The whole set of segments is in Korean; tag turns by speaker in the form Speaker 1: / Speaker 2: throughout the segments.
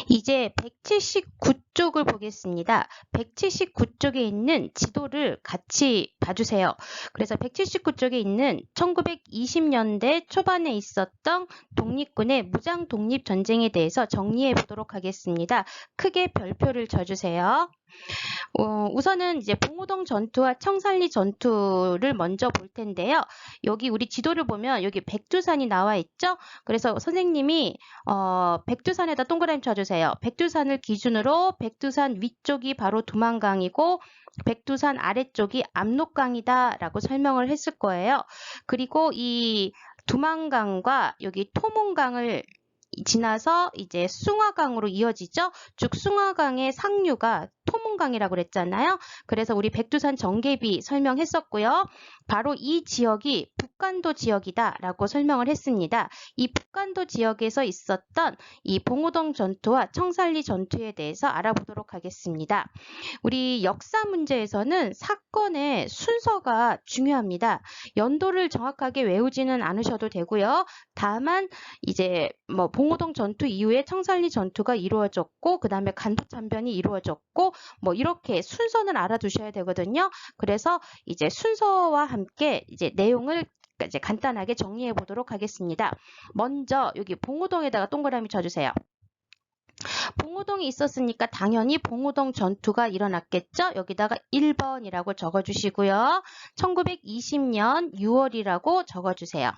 Speaker 1: 이제 179쪽을 보겠습니다. 179쪽에 있는 지도를 같이 봐주세요. 그래서 179쪽에 있는 1920년대 초반에 있었던 독립군의 무장 독립 전쟁에 대해서 정리해 보도록 하겠습니다. 크게 별표를 쳐주세요. 우선은 이제 봉오동 전투와 청산리 전투를 먼저 볼 텐데요. 여기 우리 지도를 보면 여기 백두산이 나와 있죠? 그래서 선생님이 백두산에다 동그라미 쳐주세요. 백두산을 기준으로 백두산 위쪽이 바로 두만강이고 백두산 아래쪽이 압록강이다 라고 설명을 했을 거예요. 그리고 이 두만강과 여기 토문강을 지나서 이제 숭화강으로 이어지죠. 즉 숭화강의 상류가 토문강이라고 그랬잖아요. 그래서 우리 백두산 정계비 설명했었고요. 바로 이 지역이 북간도 지역이다라고 설명을 했습니다. 이 북간도 지역에서 있었던 이 봉오동 전투와 청산리 전투에 대해서 알아보도록 하겠습니다. 우리 역사 문제에서는 사건의 순서가 중요합니다. 연도를 정확하게 외우지는 않으셔도 되고요. 다만 이제 뭐 봉오동 전투 이후에 청산리 전투가 이루어졌고 그 다음에 간도참변이 이루어졌고 뭐 이렇게 순서는 알아두셔야 되거든요. 그래서 이제 순서와 함께 이제 내용을 이제 간단하게 정리해 보도록 하겠습니다. 먼저 여기 봉오동에다가 동그라미 쳐주세요. 봉오동이 있었으니까 당연히 봉오동 전투가 일어났겠죠? 여기다가 1번이라고 적어주시고요. 1920년 6월이라고 적어주세요.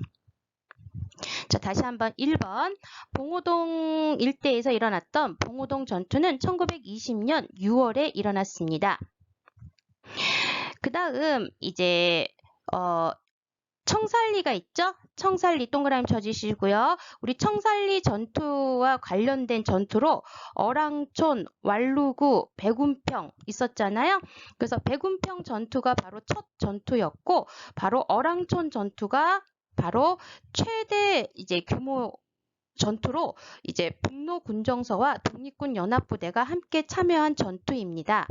Speaker 1: 자, 다시 한번 1번. 봉오동 일대에서 일어났던 봉오동 전투는 1920년 6월에 일어났습니다. 그 다음 이제 청산리가 있죠? 청산리 동그라미 쳐주시고요. 우리 청산리 전투와 관련된 전투로 어랑촌, 왈루구, 백운평 있었잖아요. 그래서 백운평 전투가 바로 첫 전투였고 바로 어랑촌 전투가 바로 최대 이제 규모 전투로 이제 북로군정서와 독립군 연합부대가 함께 참여한 전투입니다.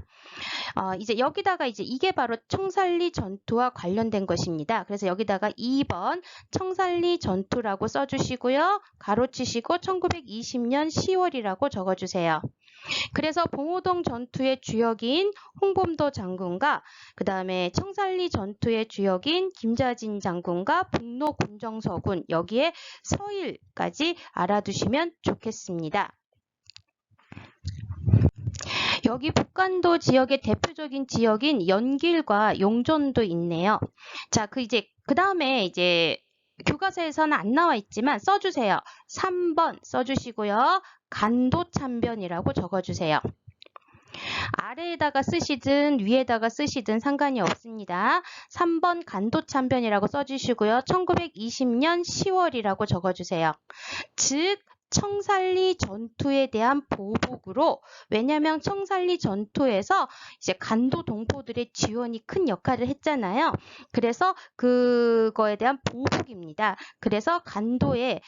Speaker 1: 이제 여기다가 이제 이게 바로 청산리 전투와 관련된 것입니다. 그래서 여기다가 2번 청산리 전투라고 써주시고요. 가로치시고 1920년 10월이라고 적어주세요. 그래서 봉오동 전투의 주역인 홍범도 장군과 그 다음에 청산리 전투의 주역인 김자진 장군과 북로 군정서군 여기에 서일까지 알아두시면 좋겠습니다. 여기 북간도 지역의 대표적인 지역인 연길과 용전도 있네요. 자, 그 다음에 이제 교과서에서는 안 나와 있지만 써주세요. 3번 써주시고요. 간도참변이라고 적어주세요. 아래에다가 쓰시든 위에다가 쓰시든 상관이 없습니다. 3번 간도참변이라고 써주시고요. 1920년 10월이라고 적어주세요. 즉 청산리 전투에 대한 보복으로 왜냐하면 청산리 전투에서 이제 간도 동포들의 지원이 큰 역할을 했잖아요. 그래서 그거에 대한 보복입니다. 그래서 간도의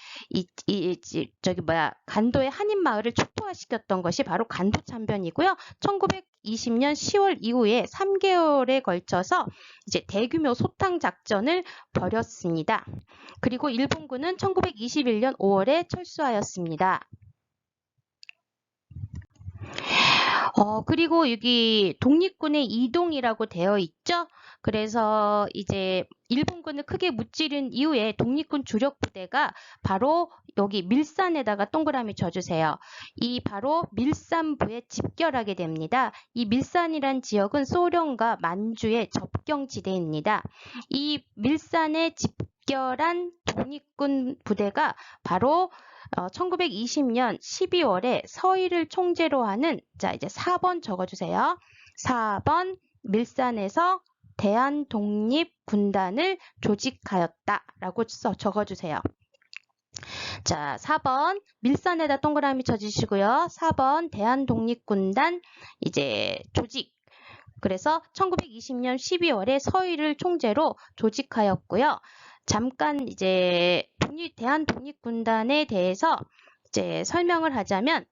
Speaker 1: 간도의 한인 마을을 촉도화시켰던 것이 바로 간도참변이고요. 1920년 10월 이후에 3개월에 걸쳐서 이제 대규모 소탕 작전을 벌였습니다. 그리고 일본군은 1921년 5월에 철수하였습니다. 그리고 여기 독립군의 이동이라고 되어 있죠? 그래서 이제 일본군을 크게 무찌른 이후에 독립군 주력 부대가 바로 여기 밀산에다가 동그라미 쳐주세요. 이 바로 밀산부에 집결하게 됩니다. 이 밀산이란 지역은 소련과 만주의 접경지대입니다. 이 밀산에 집결한 독립군 부대가 바로 1920년 12월에 서일을 총재로 하는 자 이제 4번 적어주세요. 4번 밀산에서 대한독립군단을 조직하였다라고 적어주세요. 자 4번 밀산에다 동그라미 쳐주시고요. 4번 대한독립군단 이제 조직 그래서 1920년 12월에 서일을 총재로 조직하였고요. 잠깐 이제 대한독립군단에 대해서 이제 설명을 하자면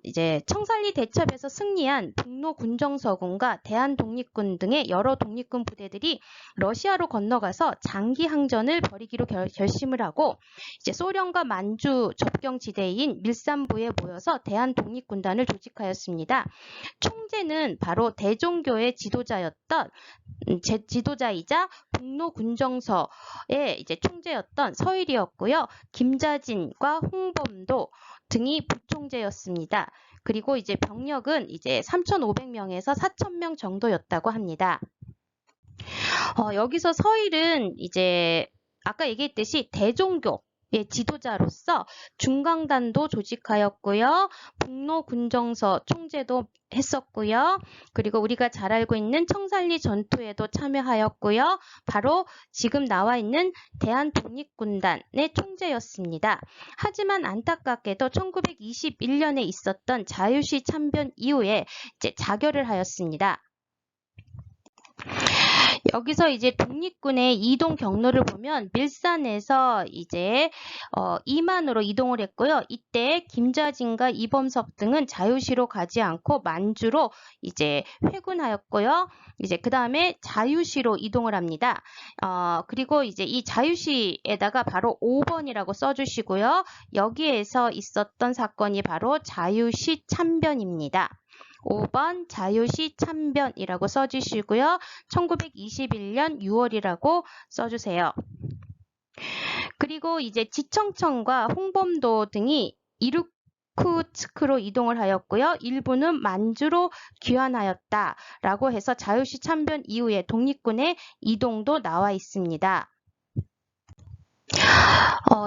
Speaker 1: 이제 청산리 대첩에서 승리한 북로 군정서군과 대한독립군 등의 여러 독립군 부대들이 러시아로 건너가서 장기 항전을 벌이기로 결심을 하고 이제 소련과 만주 접경 지대인 밀산부에 모여서 대한독립군단을 조직하였습니다. 총재는 바로 대종교의 지도자이자 북로 군정서의 이제 총재였던 서일이었고요. 김자진과 홍범도 등이 부총재였습니다. 그리고 이제 병력은 이제 3,500명에서 4,000명 정도였다고 합니다. 여기서 서일은 이제 아까 얘기했듯이 대종교의 지도자로서 중강단도 조직하였고요. 북로 군정서 총재도 했었고요. 그리고 우리가 잘 알고 있는 청산리 전투에도 참여하였고요. 바로 지금 나와 있는 대한독립군단의 총재였습니다. 하지만 안타깝게도 1921년에 있었던 자유시 참변 이후에 이제 자결을 하였습니다. 여기서 이제 독립군의 이동 경로를 보면 밀산에서 이제 이만으로 이동을 했고요. 이때 김자진과 이범석 등은 자유시로 가지 않고 만주로 이제 회군하였고요. 이제 그 다음에 자유시로 이동을 합니다. 그리고 이제 이 자유시에다가 바로 5번이라고 써주시고요. 여기에서 있었던 사건이 바로 자유시 참변입니다. 5번 자유시 참변이라고 써주시고요. 1921년 6월이라고 써주세요. 그리고 이제 지청천과 홍범도 등이 이르쿠츠크로 이동을 하였고요. 일부는 만주로 귀환하였다라고 해서 자유시 참변 이후에 독립군의 이동도 나와 있습니다.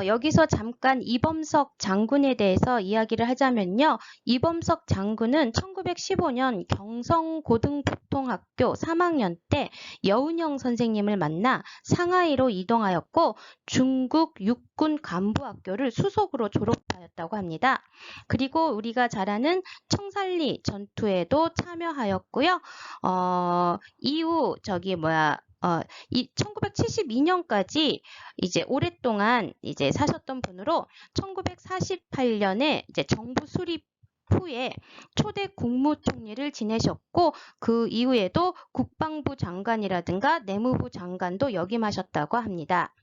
Speaker 1: 여기서 잠깐 이범석 장군에 대해서 이야기를 하자면요. 이범석 장군은 1915년 경성고등보통학교 3학년 때 여운형 선생님을 만나 상하이로 이동하였고 중국 육군 간부학교를 수속으로 졸업하였다고 합니다. 그리고 우리가 잘 아는 청산리 전투에도 참여하였고요. 이후 이 1972년까지 이제 오랫동안 이제 사셨던 분으로 1948년에 이제 정부 수립 후에 초대 국무총리를 지내셨고 그 이후에도 국방부 장관이라든가 내무부 장관도 역임하셨다고 합니다.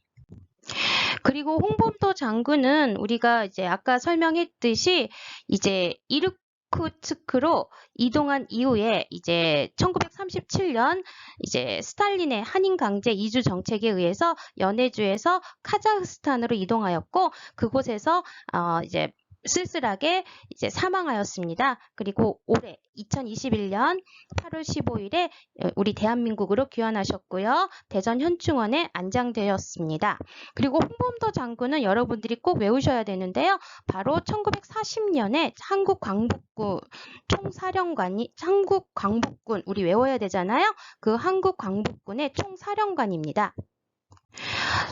Speaker 1: 그리고 홍범도 장군은 우리가 이제 아까 설명했듯이 이제 이르쿠츠크로 이동한 이후에 이제 1937년 이제 스탈린의 한인 강제 이주 정책에 의해서 연해주에서 카자흐스탄으로 이동하였고 그곳에서 이제 쓸쓸하게 이제 사망하였습니다. 그리고 올해 2021년 8월 15일에 우리 대한민국으로 귀환하셨고요. 대전 현충원에 안장되었습니다. 그리고 홍범도 장군은 여러분들이 꼭 외우셔야 되는데요. 바로 1940년에 한국광복군 우리 외워야 되잖아요. 그 한국광복군의 총사령관입니다.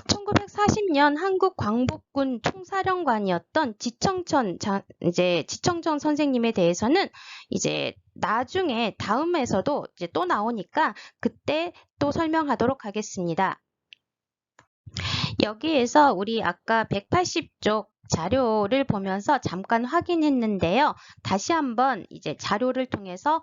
Speaker 1: 1940년 한국광복군 총사령관이었던 지청천 선생님에 대해서는 이제 나중에 다음에서도 이제 또 나오니까 그때 또 설명하도록 하겠습니다. 여기에서 우리 아까 180쪽 자료를 보면서 잠깐 확인했는데요. 다시 한번 이제 자료를 통해서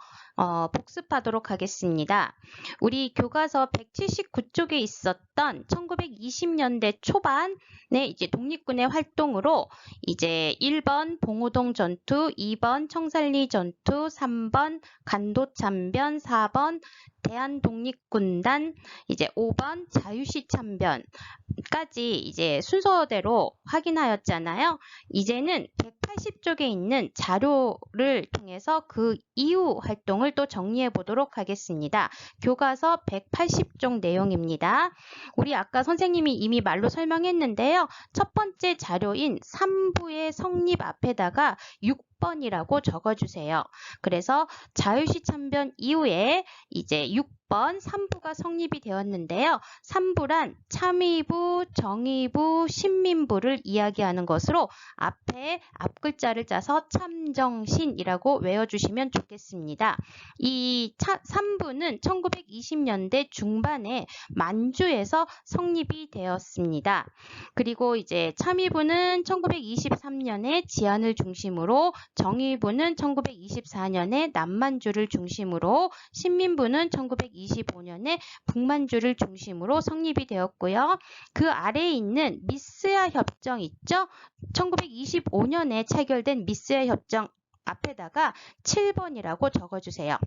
Speaker 1: 복습하도록 하겠습니다. 우리 교과서 179쪽에 있었던 1920년대 초반에 이제 독립군의 활동으로 이제 1번 봉오동 전투, 2번 청산리 전투, 3번 간도참변, 4번 대한독립군단, 이제 5번 자유시 참변까지 이제 순서대로 확인하였잖아요. 이제는 180쪽에 있는 자료를 통해서 그 이후 활동을 또 정리해 보도록 하겠습니다. 교과서 180쪽 내용입니다. 우리 아까 선생님이 이미 말로 설명했는데요. 첫 번째 자료인 3부의 성립 앞에다가 6번이라고 적어주세요. 그래서 자유시 참변 이후에 이제 6번 3부가 성립이 되었는데요. 3부란 참의부, 정의부, 신민부를 이야기하는 것으로 앞에 앞글자를 짜서 참정신이라고 외워주시면 좋겠습니다. 이 3부는 1920년대 중반에 만주에서 성립이 되었습니다. 그리고 이제 참의부는 1923년에 지안을 중심으로 정의부는 1924년에 남만주를 중심으로, 신민부는 1925년에 북만주를 중심으로 성립이 되었고요. 그 아래에 있는 미스야 협정 있죠? 1925년에 체결된 미스야 협정 앞에다가 7번이라고 적어주세요.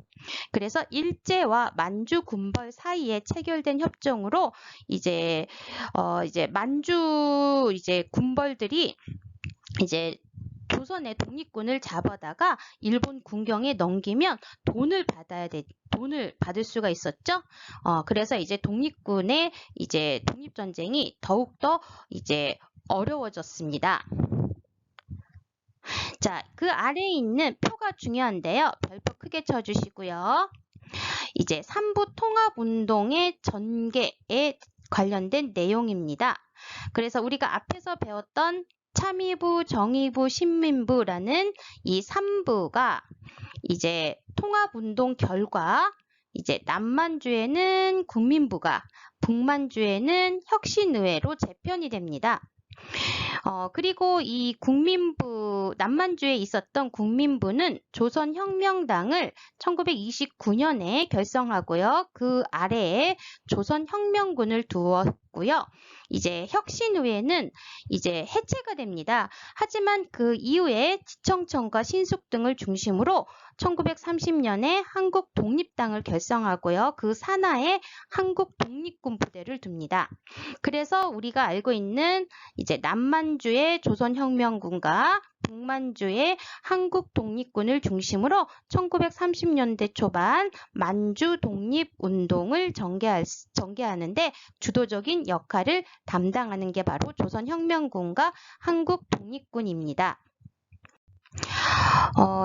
Speaker 1: 그래서 일제와 만주 군벌 사이에 체결된 협정으로 이제 만주 군벌들이 이제 조선의 독립군을 잡아다가 일본 군경에 넘기면 돈을 받을 수가 있었죠. 그래서 이제 독립군의 독립전쟁이 더욱더 어려워졌습니다. 자, 그 아래에 있는 표가 중요한데요. 별표 크게 쳐주시고요. 이제 삼부 통합운동의 전개에 관련된 내용입니다. 그래서 우리가 앞에서 배웠던 참의부, 정의부, 신민부라는 이 3부가 이제 통합운동 결과 이제 남만주에는 국민부가, 북만주에는 혁신의회로 재편이 됩니다. 그리고 이 남만주에 있었던 국민부는 조선혁명당을 1929년에 결성하고요. 그 아래에 조선혁명군을 두었고요. 이제 혁신의회는 이제 해체가 됩니다. 하지만 그 이후에 지청천과 신숙 등을 중심으로 1930년에 한국 독립당을 결성하고요. 그 산하에 한국 독립군 부대를 둡니다. 그래서 우리가 알고 있는 이제 남만주의 조선혁명군과 북만주의 한국 독립군을 중심으로 1930년대 초반 만주 독립운동을 전개하는데 주도적인 역할을 담당하는 게 바로 조선혁명군과 한국 독립군입니다.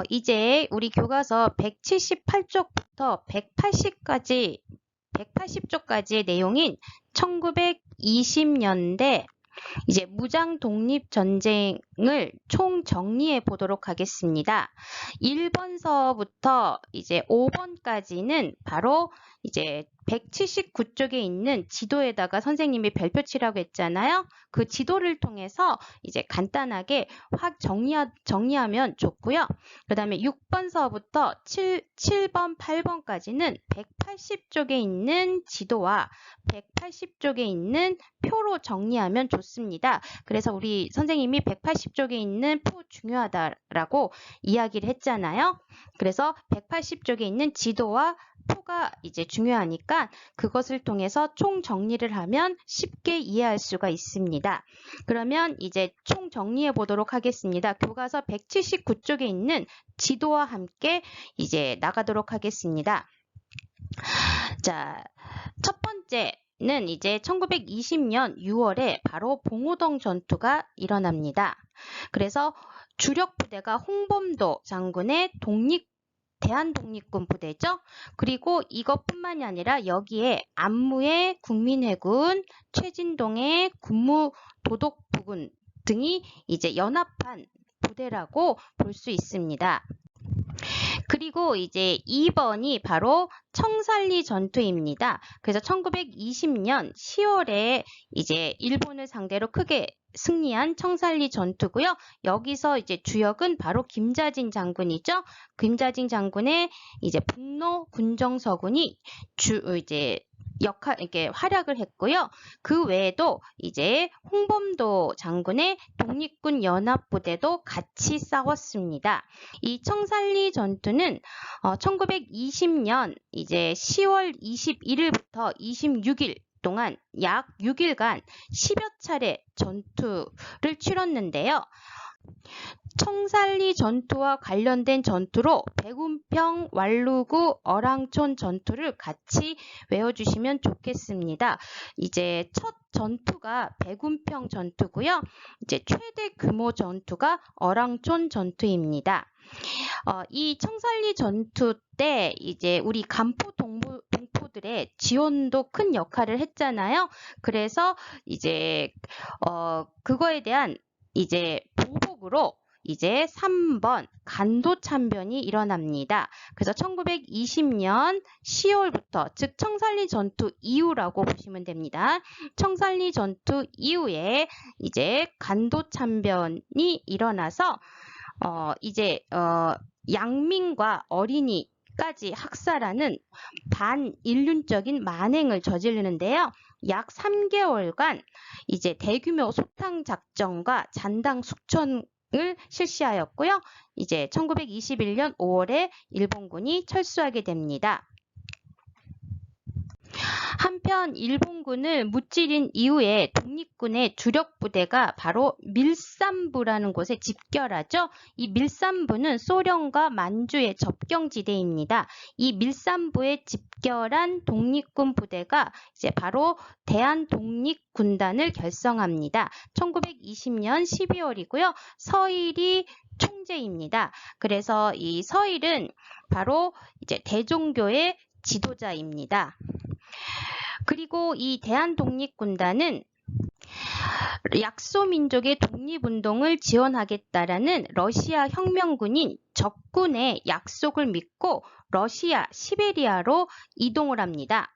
Speaker 1: 이제 우리 교과서 178쪽부터 180쪽까지의 내용인 1920년대 이제 무장 독립 전쟁을 총 정리해 보도록 하겠습니다. 1번서부터 이제 5번까지는 바로 이제 179쪽에 있는 지도에다가 선생님이 별표 치라고 했잖아요. 그 지도를 통해서 이제 간단하게 정리하면 좋고요. 그 다음에 6번서부터 7번, 8번까지는 180쪽에 있는 지도와 180쪽에 있는 표로 정리하면 좋습니다. 그래서 우리 선생님이 180쪽에 있는 표 중요하다라고 이야기를 했잖아요. 그래서 180쪽에 있는 지도와 표가 이제 중요하니까 그것을 통해서 총 정리를 하면 쉽게 이해할 수가 있습니다. 그러면 이제 총 정리해 보도록 하겠습니다. 교과서 179쪽에 있는 지도와 함께 이제 나가도록 하겠습니다. 자, 첫 번째는 이제 1920년 6월에 바로 봉오동 전투가 일어납니다. 그래서 주력 부대가 홍범도 장군의 대한독립군 부대죠. 그리고 이것뿐만이 아니라 여기에 안무의 국민회군, 최진동의 군무도독부군 등이 이제 연합한 부대라고 볼 수 있습니다. 그리고 이제 2번이 바로 청산리 전투입니다. 그래서 1920년 10월에 이제 일본을 상대로 크게 승리한 청산리 전투고요. 여기서 이제 주역은 바로 김자진 장군이죠. 김자진 장군의 이제 북로 군정서군이 이렇게 활약을 했고요. 그 외에도 이제 홍범도 장군의 독립군 연합부대도 같이 싸웠습니다. 이 청산리 전투는 1920년 이제 10월 21일부터 26일 동안 약 6일간 10여 차례 전투를 치렀는데요. 청산리 전투와 관련된 전투로 백운평, 완루구, 어랑촌 전투를 같이 외워주시면 좋겠습니다. 이제 첫 전투가 백운평 전투고요. 이제 최대 규모 전투가 어랑촌 전투입니다. 이 청산리 전투 때 이제 우리 간포 동포들의 지원도 큰 역할을 했잖아요. 그래서 이제 그거에 대한 이제 보복으로 이제 3번 간도참변이 일어납니다. 그래서 1920년 10월부터 즉 청산리 전투 이후라고 보시면 됩니다. 청산리 전투 이후에 이제 간도참변이 일어나서 양민과 어린이까지 학살하는 반인륜적인 만행을 저지르는데요. 약 3개월간 이제 대규모 소탕 작전과 잔당 숙청을 실시하였고요. 이제 1921년 5월에 일본군이 철수하게 됩니다. 한편 일본군을 무찌른 이후에 독립군의 주력 부대가 바로 밀산부라는 곳에 집결하죠. 이 밀산부는 소련과 만주의 접경지대입니다. 이 밀산부에 집결한 독립군 부대가 이제 바로 대한독립군단을 결성합니다. 1920년 12월이고요. 서일이 총재입니다. 그래서 이 서일은 바로 이제 대종교의 지도자입니다. 그리고 이 대한독립군단은 약소민족의 독립운동을 지원하겠다라는 러시아 혁명군인 적군의 약속을 믿고 러시아 시베리아로 이동을 합니다.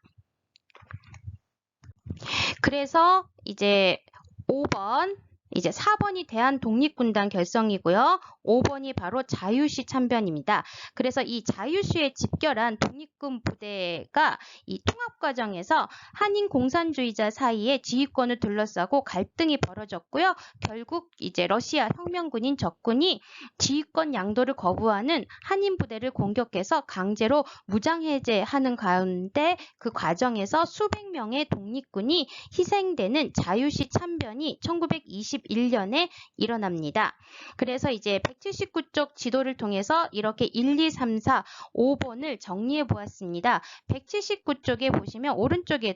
Speaker 1: 그래서 이제 5번, 이제 4번이 대한독립군단 결성이고요. 5번이 바로 자유시 참변입니다. 그래서 이 자유시에 집결한 독립군 부대가 이 통합 과정에서 한인 공산주의자 사이에 지휘권을 둘러싸고 갈등이 벌어졌고요. 결국 이제 러시아 혁명군인 적군이 지휘권 양도를 거부하는 한인 부대를 공격해서 강제로 무장해제하는 가운데 그 과정에서 수백 명의 독립군이 희생되는 자유시 참변이 1921년에 일어납니다. 그래서 이제 179쪽 지도를 통해서 이렇게 1, 2, 3, 4, 5번을 정리해 보았습니다. 179쪽에 보시면 오른쪽에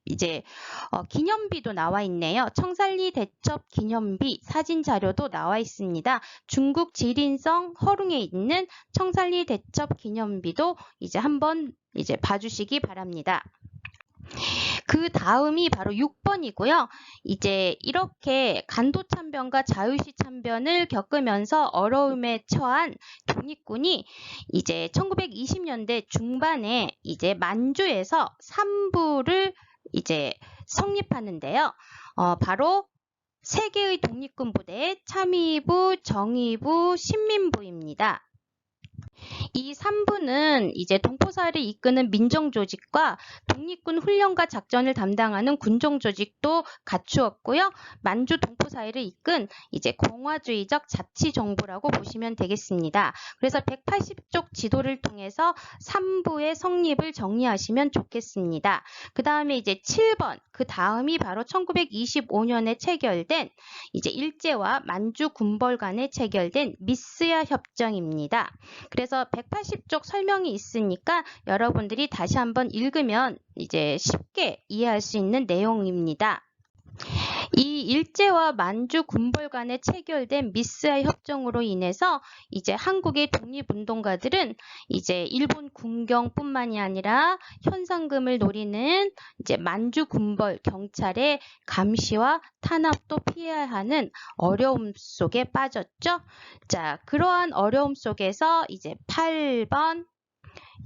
Speaker 1: 이제 기념비도 나와 있네요. 청산리 대첩 기념비 사진 자료도 나와 있습니다. 중국 지린성 허룽에 있는 청산리 대첩 기념비도 이제 한번 이제 봐주시기 바랍니다. 그 다음이 바로 6번이고요. 이제 이렇게 간도 참변과 자유시 참변을 겪으면서 어려움에 처한 독립군이 이제 1920년대 중반에 이제 만주에서 3부를 이제 성립하는데요. 바로 3개의 독립군 부대, 참의부, 정의부, 신민부입니다. 이 3부는 이제 동포사를 이끄는 민정조직과 독립군 훈련과 작전을 담당하는 군정조직도 갖추었고요. 만주 동포사회를 이끈 이제 공화주의적 자치정부라고 보시면 되겠습니다. 그래서 180쪽 지도를 통해서 3부의 성립을 정리하시면 좋겠습니다. 그 다음에 이제 7번, 그 다음이 바로 1925년에 체결된 이제 일제와 만주 군벌 간에 체결된 미스야 협정입니다. 그래서 180쪽 설명이 있으니까 여러분들이 다시 한번 읽으면 이제 쉽게 이해할 수 있는 내용입니다. 이 일제와 만주 군벌 간에 체결된 미스야 협정으로 인해서 이제 한국의 독립운동가들은 이제 일본 군경뿐만이 아니라 현상금을 노리는 이제 만주 군벌 경찰의 감시와 탄압도 피해야 하는 어려움 속에 빠졌죠. 자, 그러한 어려움 속에서 이제 8번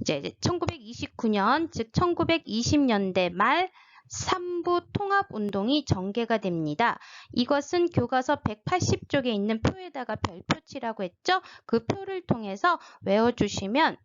Speaker 1: 이제 1929년 즉 1920년대 말 3부 통합운동이 전개가 됩니다. 이것은 교과서 180쪽에 있는 표에다가 별표치라고 했죠. 그 표를 통해서 외워주시면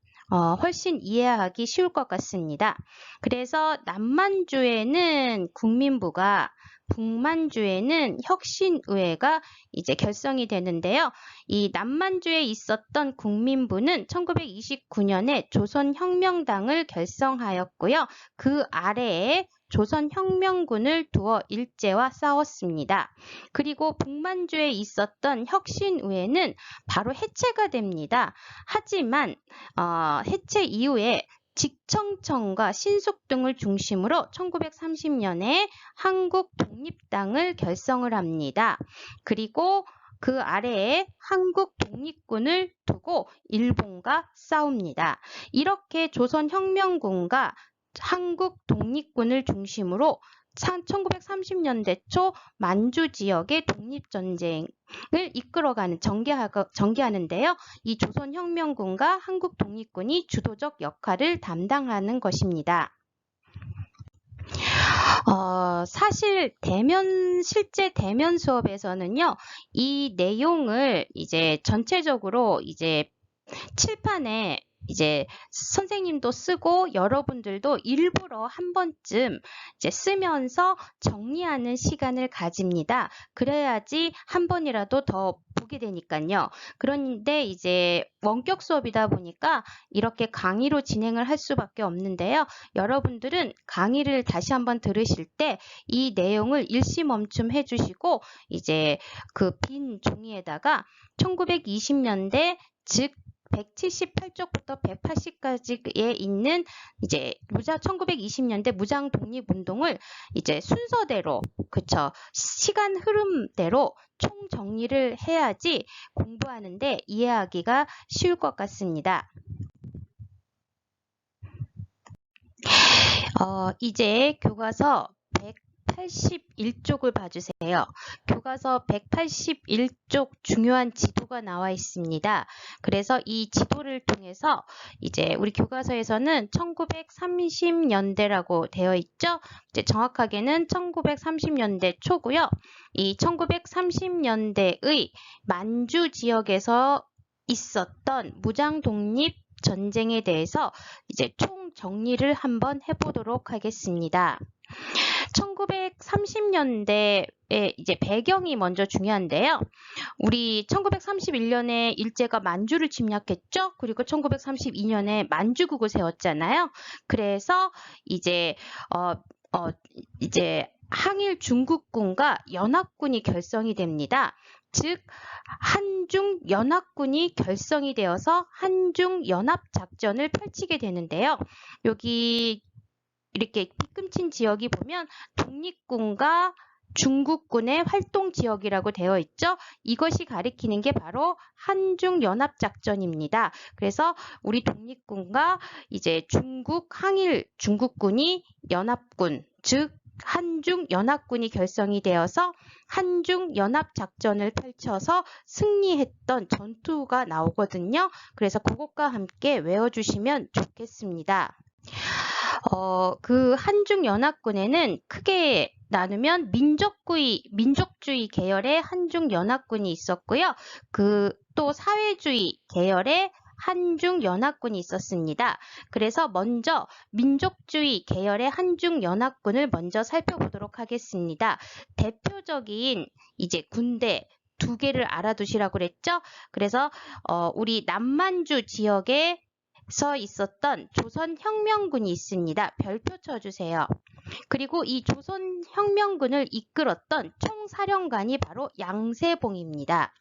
Speaker 1: 훨씬 이해하기 쉬울 것 같습니다. 그래서 남만주에는 국민부가, 북만주에는 혁신의회가 이제 결성이 되는데요. 이 남만주에 있었던 국민부는 1929년에 조선혁명당을 결성하였고요. 그 아래에 조선혁명군을 두어 일제와 싸웠습니다. 그리고 북만주에 있었던 혁신의회는 바로 해체가 됩니다. 하지만 해체 이후에 직청천과 신숙 등을 중심으로 1930년에 한국독립당을 결성을 합니다. 그리고 그 아래에 한국독립군을 두고 일본과 싸웁니다. 이렇게 조선혁명군과 한국독립군을 중심으로 1930년대 초 만주 지역의 독립전쟁을 이끌어가는 전개하는데요. 이 조선혁명군과 한국독립군이 주도적 역할을 담당하는 것입니다. 사실 실제 대면 수업에서는요, 이 내용을 이제 전체적으로 이제 칠판에 이제 선생님도 쓰고 여러분들도 일부러 한 번쯤 이제 쓰면서 정리하는 시간을 가집니다. 그래야지 한 번이라도 더 보게 되니까요. 그런데 이제 원격 수업이다 보니까 이렇게 강의로 진행을 할 수밖에 없는데요. 여러분들은 강의를 다시 한번 들으실 때 이 내용을 일시멈춤 해주시고 이제 그 빈 종이에다가 1920년대 즉 178쪽부터 180까지에 있는 이제 1920년대 무장 독립 운동을 이제 순서대로, 그쵸, 시간 흐름대로 총 정리를 해야지 공부하는데 이해하기가 쉬울 것 같습니다. 이제 교과서 181쪽을 봐주세요. 교과서 181쪽 중요한 지도가 나와 있습니다. 그래서 이 지도를 통해서 이제 우리 교과서에서는 1930년대라고 되어 있죠. 이제 정확하게는 1930년대 초고요. 이 1930년대의 만주 지역에서 있었던 무장 독립 전쟁에 대해서 이제 총 정리를 한번 해보도록 하겠습니다. 1930년대의 이제 배경이 먼저 중요한데요. 우리 1931년에 일제가 만주를 침략했죠. 그리고 1932년에 만주국을 세웠잖아요. 그래서 이제 이제 항일 중국군과 연합군이 결성이 됩니다. 즉 한중연합군이 결성이 되어서 한중연합작전을 펼치게 되는데요. 여기 이렇게 빗금친 지역이 보면 독립군과 중국군의 활동 지역이라고 되어 있죠. 이것이 가리키는 게 바로 한중연합작전입니다. 그래서 우리 독립군과 이제 항일 중국군이 연합군, 즉 한중연합군이 결성이 되어서 한중연합작전을 펼쳐서 승리했던 전투가 나오거든요. 그래서 그것과 함께 외워주시면 좋겠습니다. 그 한중연합군에는 크게 나누면 민족주의 계열의 한중연합군이 있었고요. 또 사회주의 계열의 한중연합군이 있었습니다. 그래서 먼저 민족주의 계열의 한중연합군을 먼저 살펴보도록 하겠습니다. 대표적인 이제 군대 두 개를 알아두시라고 그랬죠. 그래서 우리 남만주 지역에 서 있었던 조선혁명군이 있습니다. 별표 쳐주세요. 그리고 이 조선혁명군을 이끌었던 총사령관이 바로 양세봉입니다.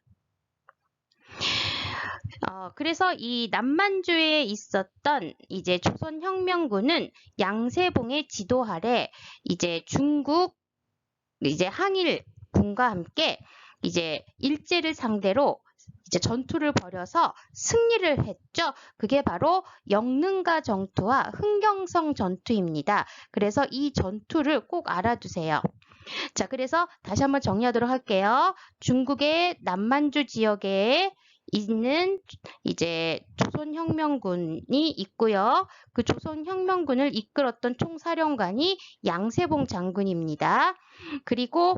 Speaker 1: 그래서 이 남만주에 있었던 이제 조선혁명군은 양세봉의 지도 아래 이제 중국 이제 항일군과 함께 이제 일제를 상대로 이제 전투를 벌여서 승리를 했죠. 그게 바로 영능가 전투와 흥경성 전투입니다. 그래서 이 전투를 꼭 알아두세요. 자, 그래서 다시 한번 정리하도록 할게요. 중국의 남만주 지역에 있는 이제 조선혁명군이 있고요. 그 조선혁명군을 이끌었던 총사령관이 양세봉 장군입니다. 그리고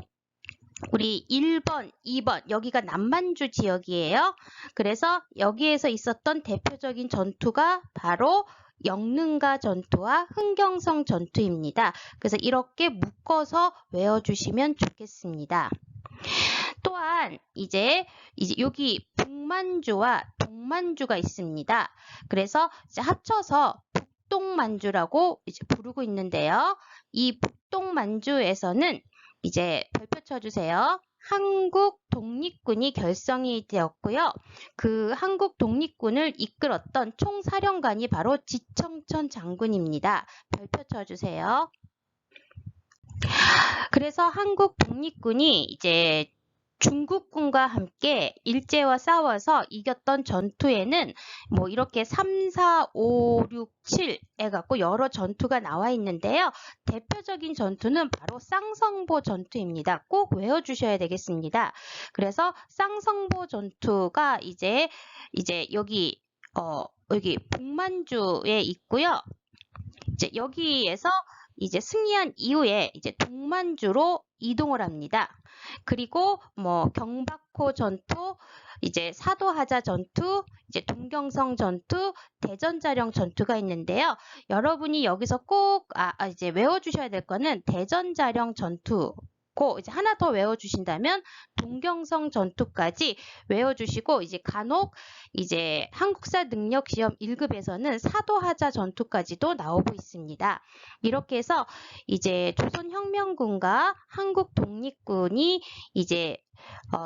Speaker 1: 우리 1번, 2번 여기가 남만주 지역이에요. 그래서 여기에서 있었던 대표적인 전투가 바로 영능가 전투와 흥경성 전투입니다. 그래서 이렇게 묶어서 외워주시면 좋겠습니다. 또한 이제 여기 북만주와 동만주가 있습니다. 그래서 이제 합쳐서 북동만주라고 이제 부르고 있는데요. 이 북동만주에서는 이제 별표 쳐주세요. 한국 독립군이 결성이 되었고요. 그 한국 독립군을 이끌었던 총사령관이 바로 지청천 장군입니다. 별표 쳐주세요. 그래서 한국 독립군이 이제 중국군과 함께 일제와 싸워서 이겼던 전투에는 뭐 이렇게 3, 4, 5, 6, 7 해갖고 여러 전투가 나와 있는데요. 대표적인 전투는 바로 쌍성보 전투입니다. 꼭 외워주셔야 되겠습니다. 그래서 쌍성보 전투가 이제 여기 북만주에 있고요. 이제 여기에서 이제 승리한 이후에 이제 동만주로 이동을 합니다. 그리고 뭐 경박호 전투, 이제 사도하자 전투, 이제 동경성 전투, 대전자령 전투가 있는데요. 여러분이 여기서 꼭 이제 외워주셔야 될 거는 대전자령 전투. 이제 하나 더 외워주신다면 동경성 전투까지 외워주시고, 이제 간혹 이제 한국사 능력 시험 1급에서는 사도하자 전투까지도 나오고 있습니다. 이렇게 해서 이제 조선혁명군과 한국 독립군이 이제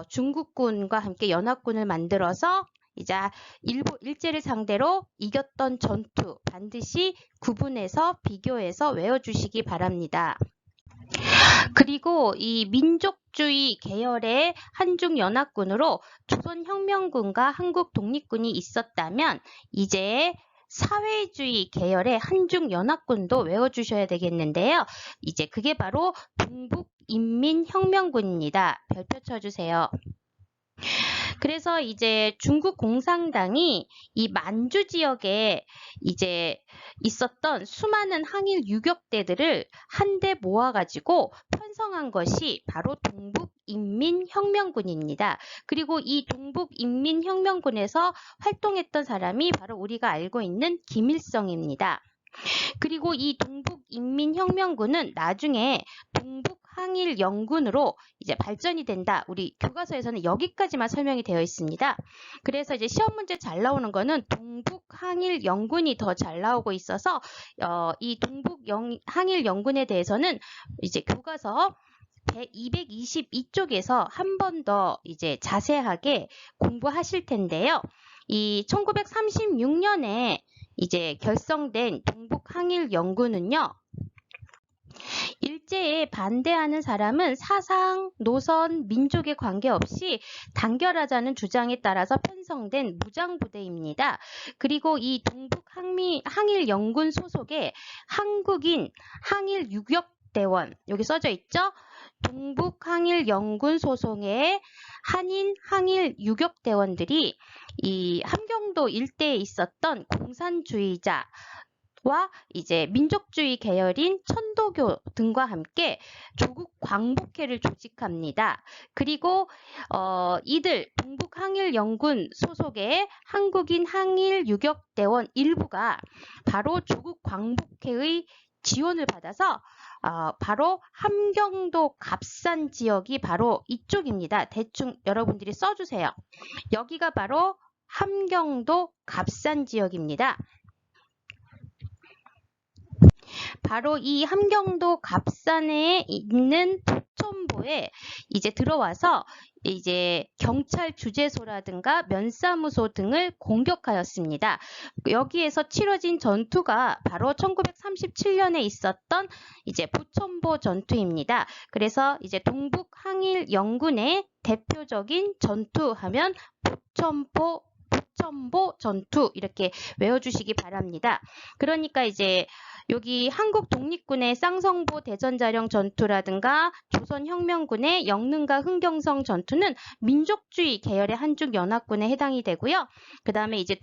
Speaker 1: 중국군과 함께 연합군을 만들어서 이제 일제를 상대로 이겼던 전투, 반드시 구분해서 비교해서 외워주시기 바랍니다. 그리고 이 민족주의 계열의 한중연합군으로 조선혁명군과 한국 독립군이 있었다면 이제 사회주의 계열의 한중연합군도 외워주셔야 되겠는데요. 이제 그게 바로 동북인민혁명군입니다. 별표 쳐주세요. 그래서 이제 중국 공산당이 이 만주 지역에 이제 있었던 수많은 항일 유격대들을 한데 모아가지고 편성한 것이 바로 동북인민혁명군입니다. 그리고 이 동북인민혁명군에서 활동했던 사람이 바로 우리가 알고 있는 김일성입니다. 그리고 이 동북인민혁명군은 나중에 동북항일연군으로 이제 발전이 된다. 우리 교과서에서는 여기까지만 설명이 되어 있습니다. 그래서 이제 시험 문제 잘 나오는 거는 동북항일연군이 더 잘 나오고 있어서 이 동북항일연군에 대해서는 이제 교과서 222쪽에서 한 번 더 이제 자세하게 공부하실 텐데요. 이 1936년에 이제 결성된 동북항일연군은요. 일제에 반대하는 사람은 사상, 노선, 민족에 관계없이 단결하자는 주장에 따라서 편성된 무장부대입니다. 그리고 이 동북항일연군 소속의 한국인 항일유격대원, 여기 써져 있죠? 동북항일연군 소속의 한인 항일유격대원들이 이 함경도 일대에 있었던 공산주의자 와 이제 민족주의 계열인 천도교 등과 함께 조국 광복회를 조직합니다. 그리고 이들 동북항일연군 소속의 한국인 항일유격대원 일부가 바로 조국 광복회의 지원을 받아서 바로 함경도 갑산 지역이 바로 이쪽입니다. 대충 여러분들이 써주세요. 여기가 바로 함경도 갑산 지역입니다. 바로 이 함경도 갑산에 있는 부천보에 이제 들어와서 이제 경찰 주재소라든가 면사무소 등을 공격하였습니다. 여기에서 치러진 전투가 바로 1937년에 있었던 이제 부천보 전투입니다. 그래서 이제 동북항일연군의 대표적인 전투하면 부천보 전투 이렇게 외워주시기 바랍니다. 그러니까 이제 여기 한국 독립군의 쌍성보 대전자령 전투라든가 조선혁명군의 영릉과 흥경성 전투는 민족주의 계열의 한중연합군에 해당이 되고요. 그 다음에 이제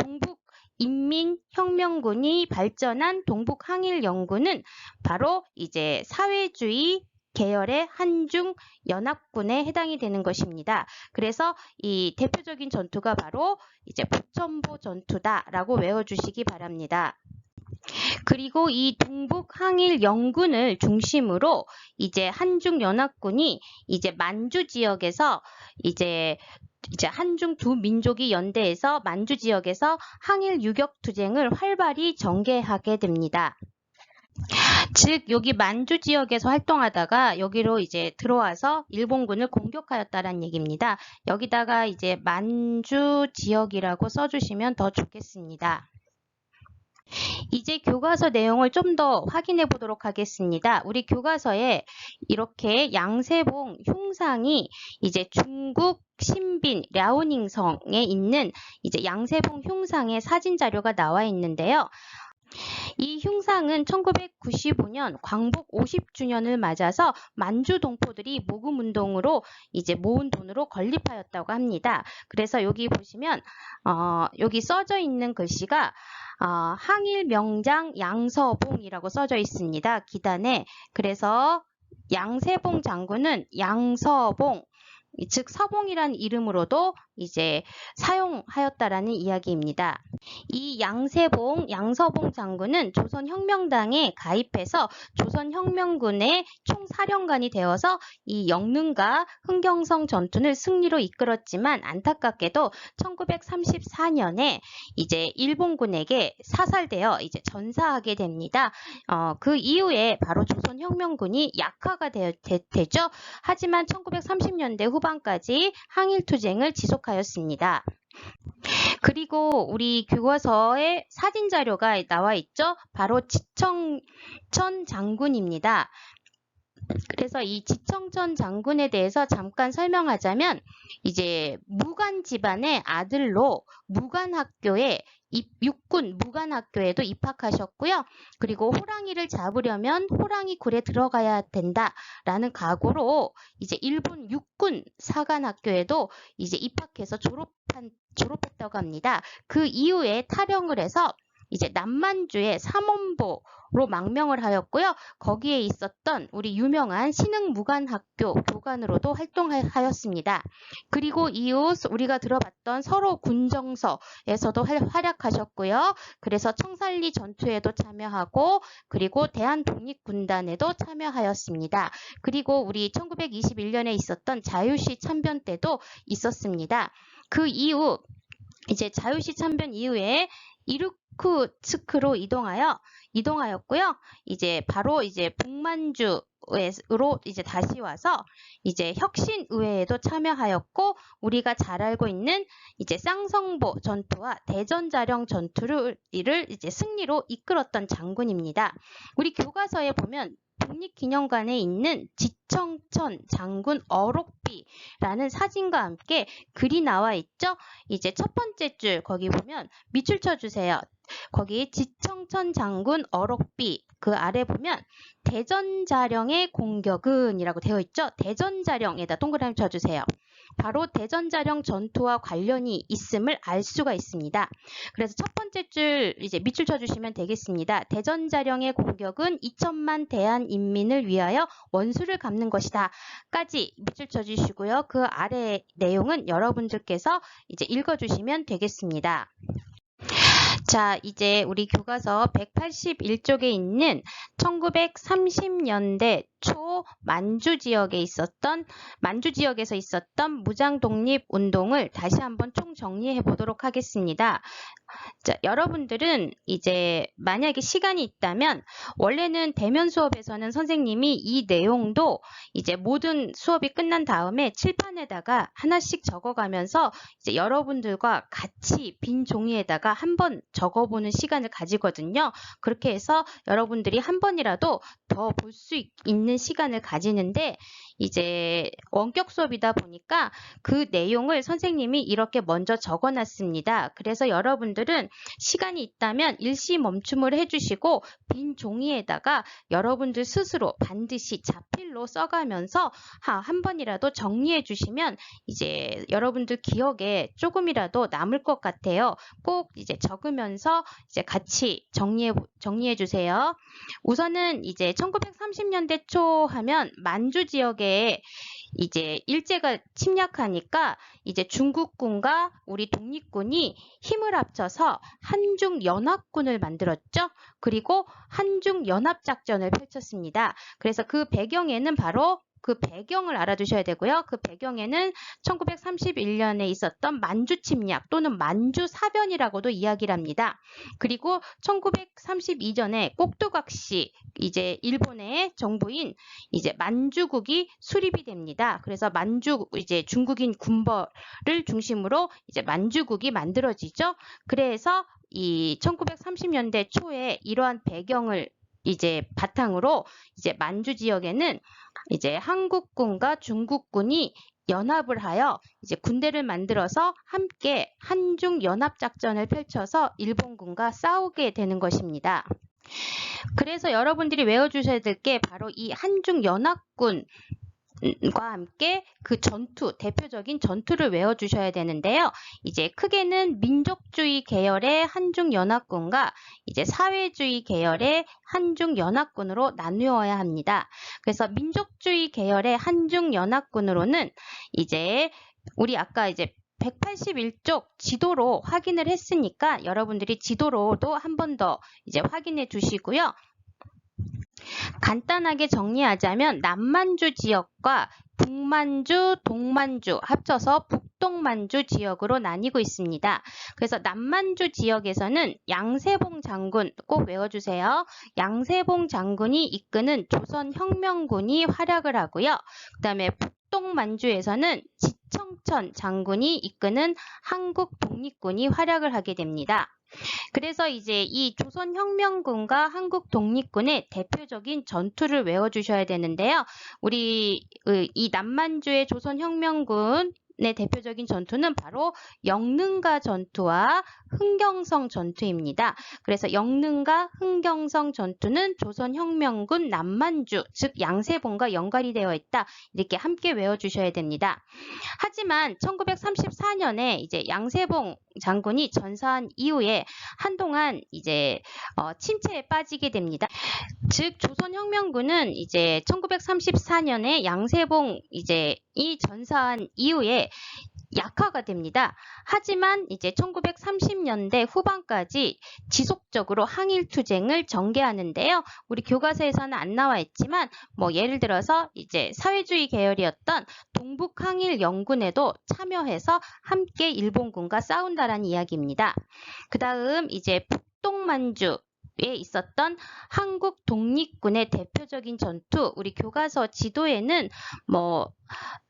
Speaker 1: 동북인민혁명군이 발전한 동북항일연군은 바로 이제 사회주의 계열의 한중연합군에 해당이 되는 것입니다. 그래서 이 대표적인 전투가 바로 이제 부천보 전투다라고 외워주시기 바랍니다. 그리고 이 동북항일연군을 중심으로 이제 한중연합군이 이제 만주 지역에서 이제 한중 두 민족이 연대해서 만주 지역에서 항일 유격 투쟁을 활발히 전개하게 됩니다. 즉 여기 만주 지역에서 활동하다가 여기로 이제 들어와서 일본군을 공격하였다는 얘기입니다. 여기다가 이제 만주 지역이라고 써주시면 더 좋겠습니다. 이제 교과서 내용을 좀 더 확인해 보도록 하겠습니다. 우리 교과서에 이렇게 양세봉 흉상이 이제 중국 신빈 랴오닝성에 있는 이제 양세봉 흉상의 사진 자료가 나와 있는데요. 이 흉상은 1995년 광복 50주년을 맞아서 만주 동포들이 모금 운동으로 이제 모은 돈으로 건립하였다고 합니다. 그래서 여기 보시면 여기 써져 있는 글씨가 항일 명장 양서봉이라고 써져 있습니다. 기단에. 그래서 양세봉 장군은 양서봉, 즉 서봉이라는 이름으로도 이제 사용하였다라는 이야기입니다. 이 양서봉 장군은 조선혁명당에 가입해서 조선혁명군의 총사령관이 되어서 이 영릉과 흥경성 전투를 승리로 이끌었지만 안타깝게도 1934년에 이제 일본군에게 사살되어 이제 전사하게 됩니다. 그 이후에 바로 조선혁명군이 약화가 되죠. 하지만 1930년대 후반까지 항일투쟁을 지속하였습니다. 그리고 우리 교과서에 사진 자료가 나와 있죠. 바로 지청천 장군입니다. 그래서 이 지청천 장군에 대해서 잠깐 설명하자면 이제 무관 집안의 아들로 무관학교에 육군 무관학교에도 입학하셨고요. 그리고 호랑이를 잡으려면 호랑이 굴에 들어가야 된다라는 각오로 이제 일본 육군 사관학교에도 이제 입학해서 졸업했다고 합니다. 그 이후에 탈영을 해서 이제 남만주의 삼원보로 망명을 하였고요. 거기에 있었던 우리 유명한 신흥무관학교 교관으로도 활동하였습니다. 그리고 이후 우리가 들어봤던 서로 군정서에서도 활약하셨고요. 그래서 청산리 전투에도 참여하고 그리고 대한독립군단에도 참여하였습니다. 그리고 우리 1921년에 있었던 자유시 참변 때도 있었습니다. 그 이후 이제 자유시 참변 이후에 이르쿠츠크로 이동하였고요. 이제 바로 이제 북만주로 이제 다시 와서 이제 혁신의회에도 참여하였고 우리가 잘 알고 있는 이제 쌍성보 전투와 대전자령 전투를 이제 승리로 이끌었던 장군입니다. 우리 교과서에 보면 국립기념관에 있는 지청천 장군 어록비라는 사진과 함께 글이 나와 있죠. 이제 첫 번째 줄 거기 보면 밑줄 쳐주세요. 거기 지청천 장군 어록비 그 아래 보면 대전자령의 공격은 이라고 되어 있죠. 대전자령에다 동그라미 쳐주세요. 바로 대전자령 전투와 관련이 있음을 알 수가 있습니다. 그래서 첫 번째 줄 이제 밑줄 쳐주시면 되겠습니다. 대전자령의 공격은 2천만 대한인민을 위하여 원수를 갚는 것이다. 까지 밑줄 쳐주시고요. 그 아래 내용은 여러분들께서 이제 읽어주시면 되겠습니다. 자, 이제 우리 교과서 181쪽에 있는 1930년대 초 만주 지역에서 있었던 무장 독립 운동을 다시 한번 총 정리해 보도록 하겠습니다. 자, 여러분들은 이제 만약에 시간이 있다면 원래는 대면 수업에서는 선생님이 이 내용도 이제 모든 수업이 끝난 다음에 칠판에다가 하나씩 적어가면서 이제 여러분들과 같이 빈 종이에다가 한번 적어보는 시간을 가지거든요. 그렇게 해서 여러분들이 한 번이라도 더 볼 수 있는 시간을 가지는데 이제 원격 수업이다 보니까 그 내용을 선생님이 이렇게 먼저 적어놨습니다. 그래서 여러분들은 시간이 있다면 일시 멈춤을 해주시고 빈 종이에다가 여러분들 스스로 반드시 자필로 써가면서 한 번이라도 정리해 주시면 이제 여러분들 기억에 조금이라도 남을 것 같아요. 꼭 이제 적으면서 이제 같이 정리해 주세요. 우선은 이제 1930년대 초 하면 만주 지역에 이제 일제가 침략하니까 이제 중국군과 우리 독립군이 힘을 합쳐서 한중연합군을 만들었죠. 그리고 한중연합작전을 펼쳤습니다. 그래서 그 배경에는 바로 그 배경을 알아두셔야 되고요. 그 배경에는 1931년에 있었던 만주 침략 또는 만주 사변이라고도 이야기를 합니다. 그리고 1932년에 꼭두각시 이제 일본의 정부인 이제 만주국이 수립이 됩니다. 그래서 이제 중국인 군벌을 중심으로 이제 만주국이 만들어지죠. 그래서 이 1930년대 초에 이러한 배경을 이제 바탕으로 이제 만주 지역에는 이제 한국군과 중국군이 연합을 하여 이제 군대를 만들어서 함께 한중 연합 작전을 펼쳐서 일본군과 싸우게 되는 것입니다. 그래서 여러분들이 외워주셔야 될 게 바로 이 한중 연합군 과 함께 그 대표적인 전투를 외워주셔야 되는데요. 이제 크게는 민족주의 계열의 한중연합군과 이제 사회주의 계열의 한중연합군으로 나누어야 합니다. 그래서 민족주의 계열의 한중연합군으로는 이제 우리 아까 이제 181쪽 지도로 확인을 했으니까 여러분들이 지도로도 한 번 더 이제 확인해 주시고요. 간단하게 정리하자면 남만주 지역과 북만주, 동만주 합쳐서 북동만주 지역으로 나뉘고 있습니다. 그래서 남만주 지역에서는 양세봉 장군 꼭 외워주세요. 양세봉 장군이 이끄는 조선혁명군이 활약을 하고요. 그 다음에 북동만주에서는 지청천 장군이 이끄는 한국 독립군이 활약을 하게 됩니다. 그래서 이제 이 조선혁명군과 한국독립군의 대표적인 전투를 외워주셔야 되는데요. 우리 이 남만주의 조선혁명군의 대표적인 전투는 바로 영능가 전투와 흥경성 전투입니다. 그래서 영능가 흥경성 전투는 조선혁명군 남만주, 즉 양세봉과 연관이 되어 있다. 이렇게 함께 외워주셔야 됩니다. 하지만 1934년에 이제 양세봉 장군이 전사한 이후에 한동안 이제 침체에 빠지게 됩니다. 즉 조선혁명군은 이제 1934년에 양세봉 이제 이 전사한 이후에 약화가 됩니다. 하지만 이제 1930년대 후반까지 지속적으로 항일투쟁을 전개하는데요. 우리 교과서에서는 안 나와 있지만 뭐 예를 들어서 이제 사회주의 계열이었던 동북항일연군에도 참여해서 함께 일본군과 싸운다라는 이야기입니다. 그 다음 이제 북동만주 에 있었던 한국 독립군의 대표적인 전투, 우리 교과서 지도에는 뭐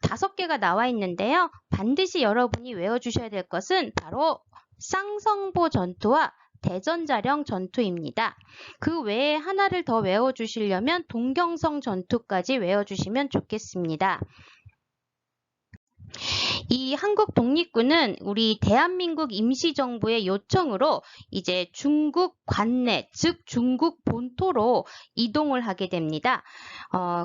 Speaker 1: 5개가 나와 있는데요. 반드시 여러분이 외워주셔야 될 것은 바로 쌍성보 전투와 대전자령 전투입니다. 그 외에 하나를 더 외워주시려면 동경성 전투까지 외워주시면 좋겠습니다. 이 한국 독립군은 우리 대한민국 임시정부의 요청으로 이제 중국 관내, 즉 중국 본토로 이동을 하게 됩니다.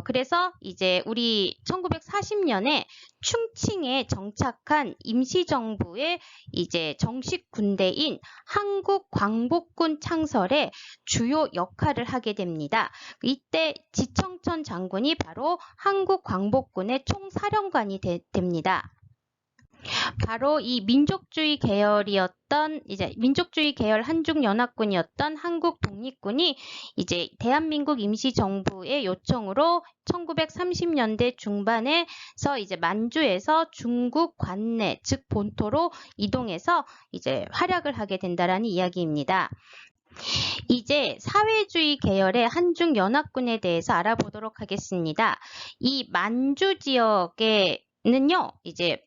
Speaker 1: 그래서 이제 우리 1940년에 충칭에 정착한 임시정부의 이제 정식 군대인 한국 광복군 창설에 주요 역할을 하게 됩니다. 이때 지청천 장군이 바로 한국 광복군의 총사령관이 됩니다. 바로 이 민족주의 계열이었던 이제 민족주의 계열 한중연합군이었던 한국 독립군이 이제 대한민국 임시정부의 요청으로 1930년대 중반에서 이제 만주에서 중국 관내 즉 본토로 이동해서 이제 활약을 하게 된다라는 이야기입니다. 이제 사회주의 계열의 한중연합군에 대해서 알아보도록 하겠습니다. 이 만주 지역에는요, 이제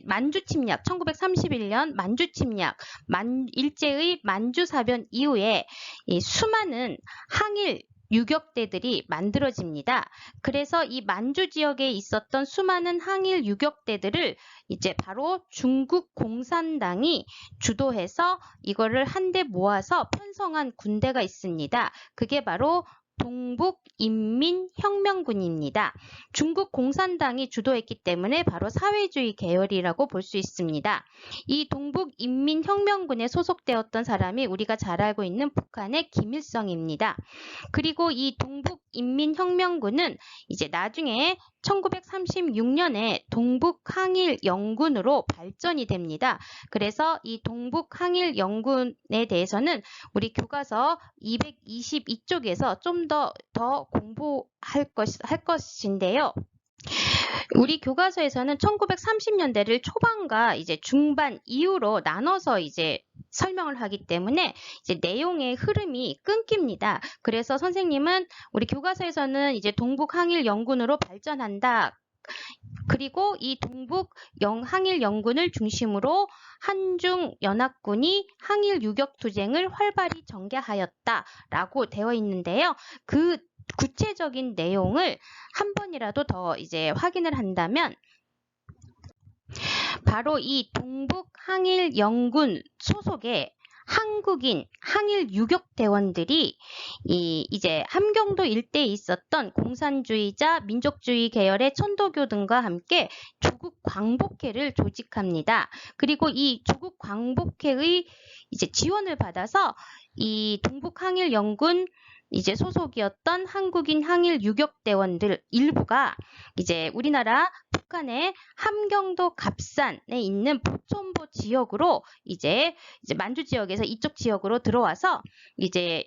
Speaker 1: 만주 침략, 1931년 만주 침략, 일제의 만주 사변 이후에 이 수많은 항일 유격대들이 만들어집니다. 그래서 이 만주 지역에 있었던 수많은 항일 유격대들을 이제 바로 중국 공산당이 주도해서 이거를 한데 모아서 편성한 군대가 있습니다. 그게 바로 동북인민혁명군입니다. 중국 공산당이 주도했기 때문에 바로 사회주의 계열이라고 볼 수 있습니다. 이 동북인민혁명군에 소속되었던 사람이 우리가 잘 알고 있는 북한의 김일성입니다. 그리고 이 동북인민혁명군은 이제 나중에 1936년에 동북항일연군으로 발전이 됩니다. 그래서 이 동북항일연군에 대해서는 우리 교과서 222쪽에서 좀 더 공부할 것인데요. 우리 교과서에서는 1930년대를 초반과 이제 중반 이후로 나눠서 이제 설명을 하기 때문에 이제 내용의 흐름이 끊깁니다. 그래서 선생님은 우리 교과서에서는 이제 동북항일연군으로 발전한다. 그리고 이 동북 항일 영군을 중심으로 한중 연합군이 항일 유격 투쟁을 활발히 전개하였다라고 되어 있는데요. 그 구체적인 내용을 한 번이라도 더 이제 확인을 한다면 바로 이 동북 항일 영군 소속의 한국인 항일 유격 대원들이 이제 함경도 일대에 있었던 공산주의자 민족주의 계열의 천도교 등과 함께 조국 광복회를 조직합니다. 그리고 이 조국 광복회의 이제 지원을 받아서 이 동북 항일 영군 이제 소속이었던 한국인 항일 유격대원들 일부가 이제 우리나라 북한의 함경도 갑산에 있는 포천보 지역으로 이제 만주 지역에서 이쪽 지역으로 들어와서 이제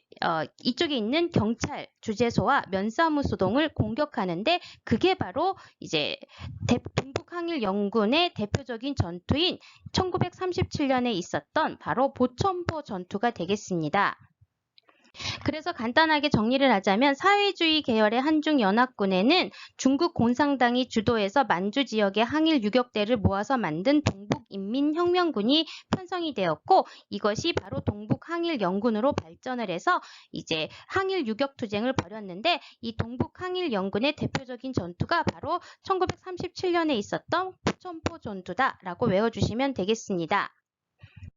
Speaker 1: 이쪽에 있는 경찰 주재소와 면사무소동을 공격하는데 그게 바로 이제 동북 항일 영군의 대표적인 전투인 1937년에 있었던 바로 포천보 전투가 되겠습니다. 그래서 간단하게 정리를 하자면 사회주의 계열의 한중연합군에는 중국 공산당이 주도해서 만주 지역의 항일 유격대를 모아서 만든 동북인민혁명군이 편성이 되었고 이것이 바로 동북항일영군으로 발전을 해서 이제 항일 유격 투쟁을 벌였는데 이 동북항일영군의 대표적인 전투가 바로 1937년에 있었던 포천포 전투다라고 외워주시면 되겠습니다.